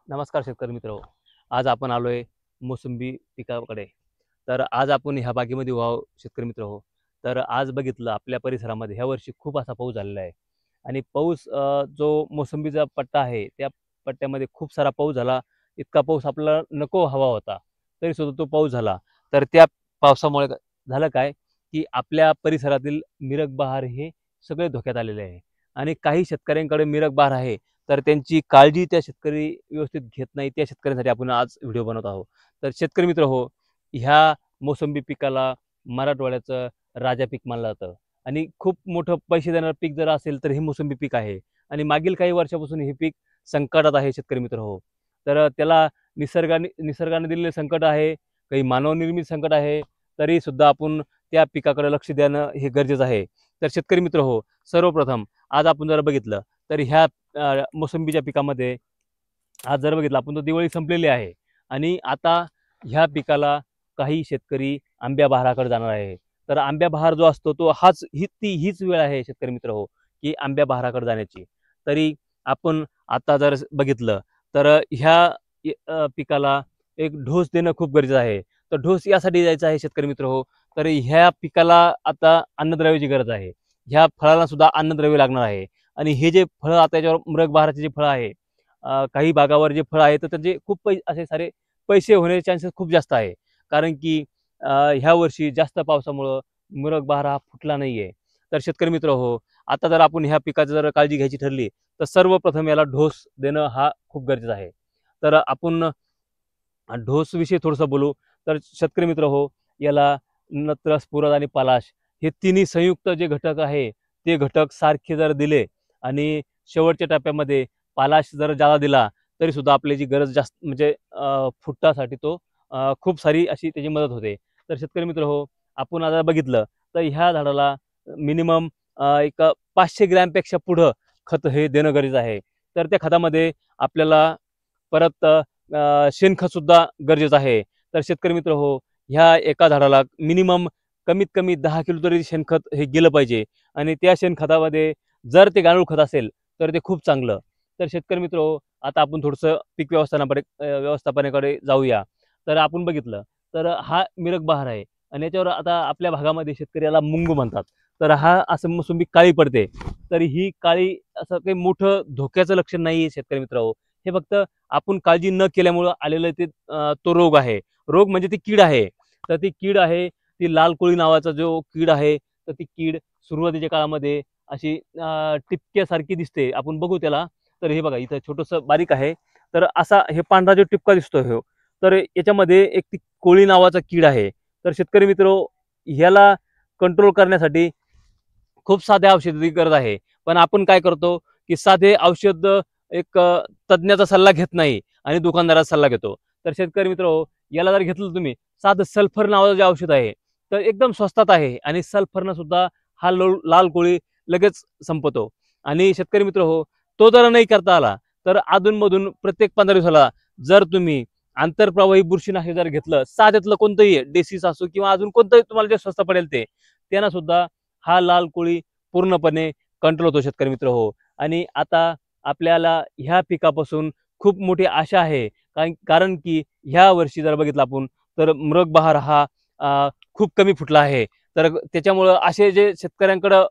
नमस्कार शेतकरी मित्र. आज आपण आलोय मोसंबी पिकाकडे. तर आज आपण ह्या बागेमध्ये व्हावं शेतकरी मित्र हो. तर आज बघितलं आपल्या परिसरामध्ये ह्या वर्षी खूप असा पाऊस झालेला आहे आणि पाऊस जो मोसंबीचा पट्टा आहे त्या पट्ट्यामध्ये खूप सारा पाऊस झाला. इतका पाऊस आपल्याला नको हवा होता, तरीसुद्धा तो पाऊस झाला. तर त्या पावसामुळे झालं काय, की आपल्या परिसरातील मिरग बहार हे सगळे धोक्यात आलेले आहे आणि काही शेतकऱ्यांकडे मिरग बहार आहे तर त्यांची काळजी त्या शेतकरी व्यवस्थित घेत नाही. त्या शेतकऱ्यांसाठी आपण आज व्हिडिओ बनवत आहोत. तर शेतकरी मित्र हो, ह्या मोसंबी पिकाला मराठवाड्याचं राजा पीक मानलं जातं आणि खूप मोठं पैसे देणारं पीक जर असेल तर हे मोसंबी पीक आहे आणि मागील काही वर्षापासून हे पीक संकटात आहे शेतकरी मित्र हो. तर त्याला निसर्गाने दिलेले संकट आहे, काही मानवनिर्मित संकट आहे, तरीसुद्धा आपण त्या पिकाकडे लक्ष देणं हे गरजेचं आहे. तर शेतकरी मित्र हो, सर्वप्रथम आज आपण जर बघितलं तर ह्या मोसंबीच्या पिकामध्ये आज जर बघितलं आपण तर दिवाळी संपलेली आहे आणि आता ह्या पिकाला काही शेतकरी आंब्या बहाराकडे जाणार आहे. तर आंब्या बहार जो असतो तो हीच वेळ आहे शेतकरी मित्र हो, की आंब्या बहाराकडे जाण्याची. तरी आपण आता जर बघितलं तर पिकाला एक ढोस देणं खूप गरजेचं आहे. तर ढोस यासाठी द्यायचा आहे शेतकरी मित्र हो, तर ह्या पिकाला आता अन्नद्रव्याची गरज आहे. ह्या फळाला सुद्धा अन्नद्रव्य लागणार आहे. आणि हे जे फळं आता याच्यावर मृग बहाराचे जे फळं आहे, काही भागावर जे फळं आहे तर त्याचे खूप असे सारे पैसे होण्याचे चान्सेस खूप जास्त आहे. कारण की ह्या वर्षी जास्त पावसामुळं मृग बहार हा फुटला नाहीये. तर शेतकरी मित्र हो, आता जर आपण ह्या पिकाची जर काळजी घ्यायची ठरली तर सर्वप्रथम याला ढोस देणं हा खूप गरजेचं आहे. तर आपण ढोसविषयी थोडंसं बोलू. तर शेतकरी मित्र हो, याला नत्र, स्फुरद आणि पालाश हे तिन्ही संयुक्त जे घटक आहे, ते घटक सारखे जर दिले आणि शेवटच्या टप्प्यामध्ये पालाश जर जादा दिला, तरीसुद्धा आपली जी गरज जास्त म्हणजे फुटण्यासाठी तो खूप सारी अशी त्याची मदत होते. तर शेतकरी मित्र हो, आपण आता बघितलं तर ह्या झाडाला मिनिमम एक 500 ग्रॅमपेक्षा पुढं खत हे देणं गरजेचं आहे. तर त्या खतामध्ये आपल्याला परत शेणखतसुद्धा गरजेचं आहे. तर शेतकरी मित्र हो, ह्या एका झाडाला मिनिमम कमीत कमी 10 किलो तरी शेणखत हे गेलं पाहिजे आणि त्या शेणखतामध्ये जर ते गांडूळ खत असेल, तर ते खूप चांगलं. तर शेतकरी मित्र आता आपण थोडंसं पीक व्यवस्थापनाकडे जाऊया. तर आपण बघितलं, तर हा मिरग बहार आहे आणि याच्यावर आता आपल्या भागामध्ये शेतकरी याला मुंग म्हणतात. तर हा असं मोसंबी काळी पडते. तर ही काळी असं काही मोठं धोक्याचं लक्षण नाही आहे शेतकरी मित्र. हे फक्त आपण काळजी न केल्यामुळं आलेलं ते तो रोग आहे. रोग म्हणजे ती कीड आहे. तर ती कीड आहे, ती लाल कोळी नावाचा जो कीड आहे, तर ती कीड सुरुवातीच्या काळामध्ये अशी टिपक्यासारखी दिसते. आपण बघू त्याला. तर हे बघा इथं छोटंसं बारीक आहे. तर असा हे पांढरा जो टिपका दिसतो ह्यो, तर याच्यामध्ये एक ती कोळी नावाचा कीड आहे. तर शेतकरी मित्र ह्याला कंट्रोल करण्यासाठी खूप साध्या औषधाची गरज आहे. पण आपण काय करतो, की साधे औषध एक तज्ञाचा सल्ला घेत नाही आणि दुकानदाराचा सल्ला घेतो. तर शेतकरी मित्र याला जर घेतलं तुम्ही, साधं सल्फर नावाचं जे औषध आहे, तर एकदम स्वस्तात आहे आणि सल्फरनं सुद्धा हा लाल कोळी लगेच संपतो. आणि शेतकरी मित्र तो जर नाही करता आला, तर अधूनमधून प्रत्येक 15 दिवसाला जर तुम्ही आंतरप्रवाही बुरशीनाशक जर घेतलं, साध्यातलं कोणतंही डेसिस असो किंवा अजून कोणतंही तुम्हाला जे स्वस्त पडेल ते, त्यांना सुद्धा हा लाल कोळी पूर्णपणे कंट्रोल होतो शेतकरी मित्र आणि आता आपल्याला ह्या पिकापासून खूप मोठी आशा आहे. कारण की ह्या वर्षी जर बघितलं आपण तर मृग बहार हा खूप कमी फुटला आहे. तर त्याच्यामुळं असे जे शेतकऱ्यांकडं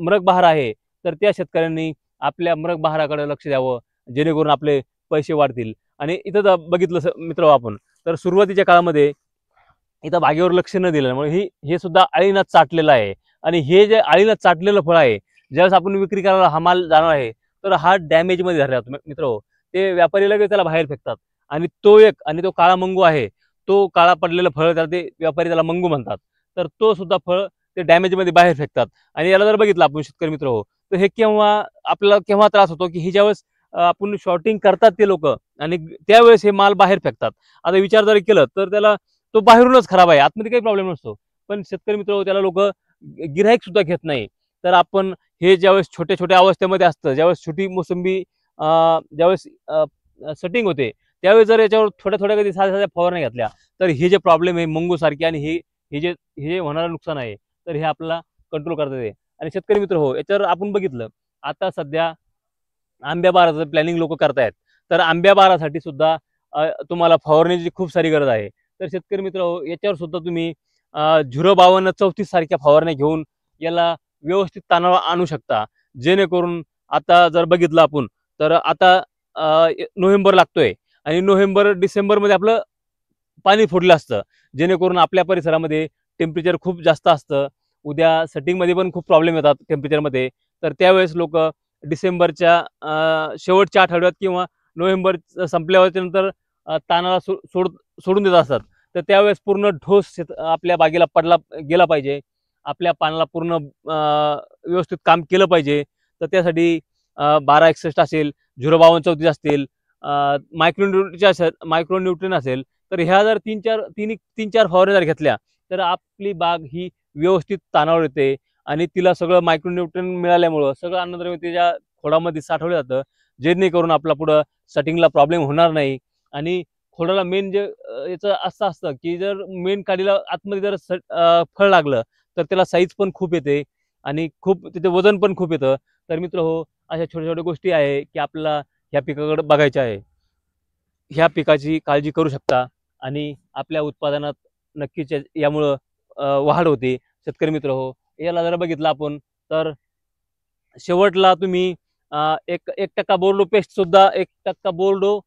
मृग बहार आहे, तर त्या शेतकऱ्यांनी आपल्या मृग बहाराकडे लक्ष द्यावं, जेणेकरून आपले पैसे वाढतील. आणि इथं जर बघितलं मित्र आपण, तर सुरुवातीच्या काळामध्ये इथं बागेवर लक्ष न दिल्यामुळे हे सुद्धा अळीनं चाटलेलं आहे आणि हे जे अळीनं चाटलेलं फळ आहे, ज्यावेळेस आपण विक्री करायला हा माल जाणार आहे, तर हा डॅमेजमध्ये झाला मित्र. ते व्यापारी लगेच त्याला बाहेर फेकतात आणि तो काळा मंगू आहे. तो काळा पडलेलं फळ त्याला ते व्यापारी त्याला मंगू म्हणतात. तर तो सुद्धा फळ ते डॅमेजमध्ये बाहेर फेकतात आणि याला जर बघितलं आपण शेतकरी मित्र तर हे आपल्याला केव्हा त्रास होतो, की हे ज्यावेळेस आपण शॉर्टिंग करतात ते लोकं आणि त्यावेळेस हे माल बाहेर फेकतात. आता विचार जर केलं तर त्याला तो बाहेरूनच खराब आहे. आतमध्ये काही प्रॉब्लेम नसतो. पण शेतकरी मित्र त्याला लोकं गिऱ्हाईक सुद्धा घेत नाही. तर आपण हे ज्यावेळेस छोट्या-छोट्या अवस्थेमध्ये असतं, ज्यावेळेस छोटी मोसंबी ज्यावेळेस सेटिंग होते, त्यावेळेस जर याच्यावर थोड्या-थोड्या कधी साध्या-साध्या फवारण्या घातल्या, तर हे जे प्रॉब्लेम आहे मुंगूसारखे आणि हे जे होणारं नुकसान आहे, तर हे आपल्याला कंट्रोल करता येते. आणि शेतकरी मित्र याच्यावर आपण बघितलं, आता सध्या आंब्या बहाराचं प्लॅनिंग लोकं करतायत. तर आंब्या बारासाठी सुद्धा तुम्हाला फवारणीची खूप सारी गरज आहे. तर शेतकरी मित्र हो, याच्यावर सुद्धा तुम्ही 05234 सारख्या फवारण्या घेऊन याला व्यवस्थित ताणावर आणू शकता. जेणेकरून आता जर बघितलं आपण तर आता नोव्हेंबर लागतोय आणि नोव्हेंबर डिसेंबरमध्ये आपलं पाणी फुटलं असतं, जेणेकरून आपल्या परिसरामध्ये टेम्परेचर खूप जास्त असतं. उद्या सेटिंगमध्ये पण खूप प्रॉब्लेम येतात टेम्परेचरमध्ये. तर त्यावेळेस लोकं डिसेंबरच्या शेवटच्या आठवड्यात किंवा नोव्हेंबर संपल्यावरच्या नंतर तानाला सोडून देत असतात. तर त्यावेळेस पूर्ण ढोस आपल्या बागेला पडला गेला पाहिजे. आपल्या पानाला पूर्ण व्यवस्थित काम केलं पाहिजे. तर त्यासाठी 1261 असेल, 05234 असतील, मायक्रोन्यूट्रिएंट असेल, तर ह्या जर 3-4 फवारण्या जर घेतल्या, तर आपली बाग ही व्यवस्थित ताणावर येते आणि तिला सगळं मायक्रोन्यूट्रिएंट मिळाल्यामुळं सगळं अन्नद्रव्य तिच्या खोडामध्ये साठवलं जातं. जेणेकरून आपला पुढं सेटिंगला प्रॉब्लेम होणार नाही. आणि खोडाला मेन जे याचं असं असतं, की जर मेन काडीला आतमध्ये जर फळ लागलं, तर त्याला साईज पण खूप येते आणि खूप त्याचं वजन पण खूप येतं. तर मित्रहो, अशा छोट्या-छोट्या गोष्टी आहे, की आपल्याला ह्या पिकाकडे बघायच्या आहे. ह्या पिकाची काळजी करू शकता आणि आपल्या उत्पादनात नक्कीच यामुळं वाढ होते. शेतकरी मित्र हो, याला जर बघितलं आपण तर शेवटला तुम्ही 1% बोर्डो पेस्ट सुद्धा 1% बोर्डो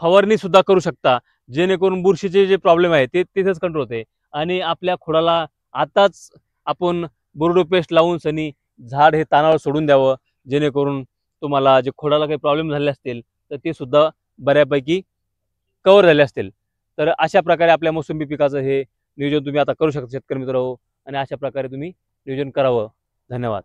फवारणी सुद्धा करू शकता. जेणेकरून बुरशीचे जे प्रॉब्लेम आहे ते तिथेच कंट्रोल होते आणि आपल्या खोडाला आताच आपण बोर्डो पेस्ट लावून सनी झाड हे तानावर सोडून द्यावं. जेणेकरून तुम्हाला जे खोडाला काही प्रॉब्लेम झाले असतील तर ते सुद्धा बऱ्यापैकी कव्हर झाले असतील. तर अशा प्रकारे आपल्या मोसंबी पिकाचं हे नियोजन तुम्ही आता करू शकता शेतकरी मित्रहो आणि अशा प्रकारे तुम्ही नियोजन करावं. धन्यवाद.